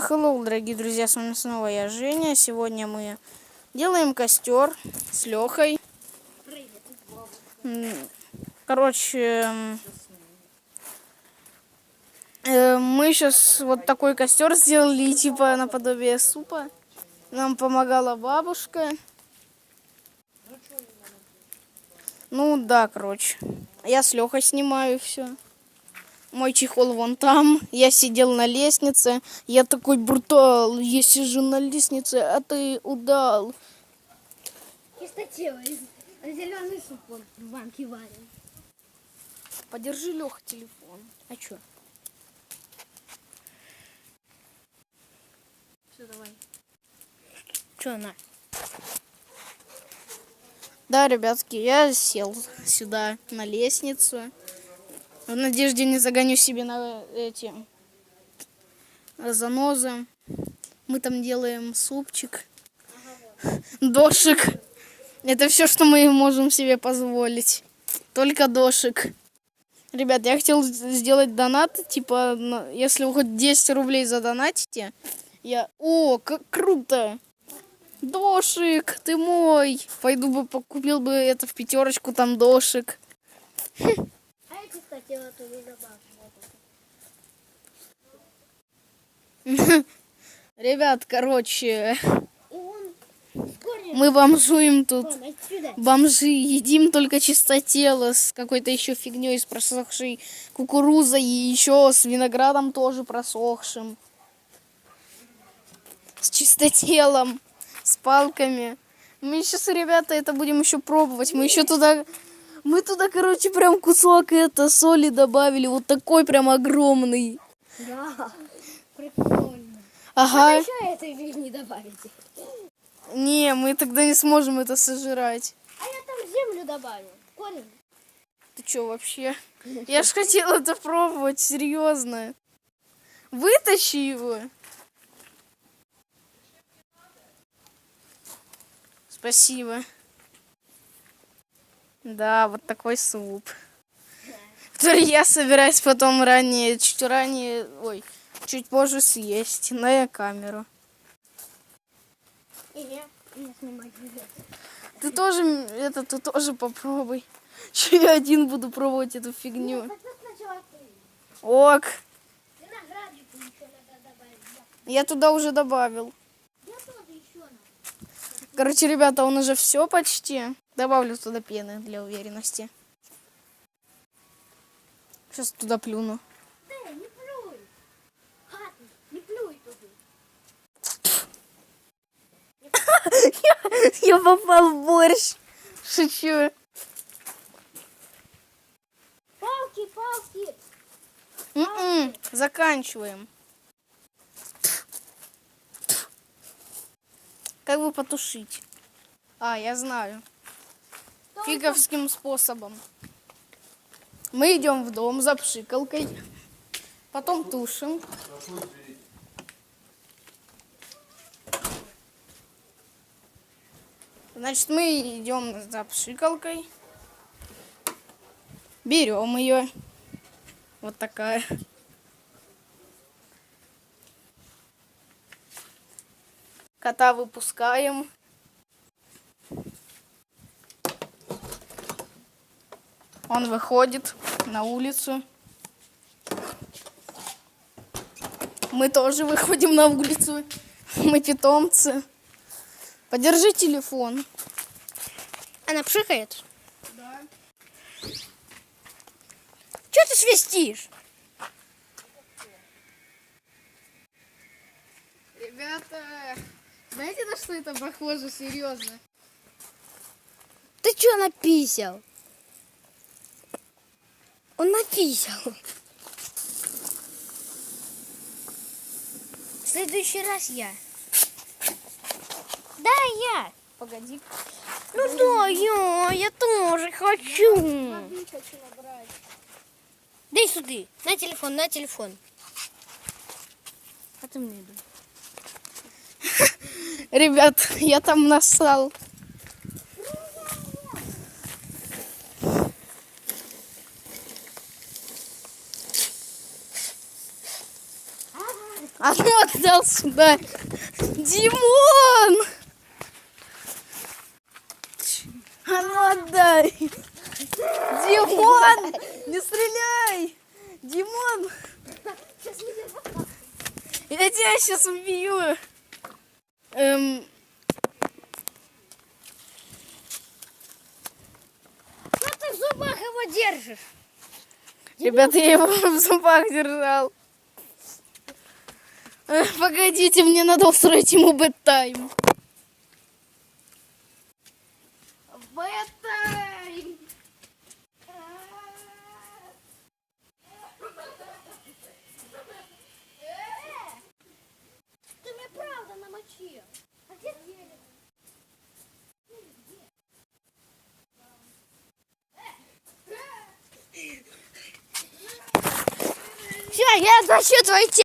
Hello, дорогие друзья, с вами снова я, Женя. Сегодня мы делаем костер с Лехой. Короче, мы сейчас вот такой костер сделали, типа наподобие супа. Нам помогала бабушка. Ну да, короче. Я с Лехой снимаю все. Мой чехол вон там. Я сидел на лестнице. Я такой брутал. Я сижу на лестнице, а ты удал. Чистотелый. Зеленый суп он в банке варим. Подержи, Леха, телефон. А чё? Все, давай. Чё на? Да, ребятки, я сел сюда на лестницу. В надежде не загоню себе на эти занозы. Мы там делаем супчик. Дошик. Это все, что мы можем себе позволить. Только дошик. Ребят, я хотел сделать донат. Типа, если вы хоть 10 рублей задонатите, я... О, как круто! Дошик, ты мой! Пойду бы купил бы это в пятерочку, там дошик. А я чистотела туда добавлю. Ребят, короче, мы бомжуем тут. Бомжи едим только чистотело с какой-то еще фигней, с просохшей кукурузой и еще с виноградом тоже просохшим. С чистотелом, с палками. Мы сейчас, ребята, это будем еще пробовать. Мы туда, короче, прям кусок соли добавили. Вот такой прям огромный. Да, прикольно. Ага. А еще этой фигни добавите. Не, мы тогда не сможем это сожрать. А я там землю добавил. Корень. Ты что вообще? Я ж хотела это пробовать, серьезно. Вытащи его. Спасибо. Да, вот такой суп. Который я собираюсь потом чуть позже съесть на камеру. Не снимать видео. Ты тоже попробуй. Че я один буду пробовать эту фигню. Ок. Виноградику еще надо добавить. Я туда уже добавил. Я тоже еще надо. Короче, ребята, он уже все почти. Добавлю туда пены для уверенности. Сейчас туда плюну. Не плюй. Хату, не плюй туда. Я попал в борщ. Шучу. Палки. Заканчиваем. Как бы потушить? Я знаю. Фиговским способом. Мы идем в дом за пшикалкой. Потом тушим. Значит, мы идем за пшикалкой. Берем ее. Вот такая. Кота выпускаем. Он выходит на улицу. Мы тоже выходим на улицу. Мы питомцы. Подержи телефон. Она пшикает? Да. Че ты свистишь? Ребята, знаете, на что это похоже? Серьезно. Ты че написал? Он написал. В следующий раз я. Да, я. Погоди. Ну да, я тоже хочу. Дай сюда. На телефон. А ты мне дай. Ребят, я там нассал. А вот взял сюда. Димон! А ну отдай! Димон! Не стреляй! Димон! Сейчас выйдем. Я тебя сейчас убью! Что ты в зубах его держишь? Ребята, я его в зубах держал. Погодите, мне надо устроить ему бэттайм. Бэттайм! Ты мне правда намочил. А где телек? Все, я засчитываю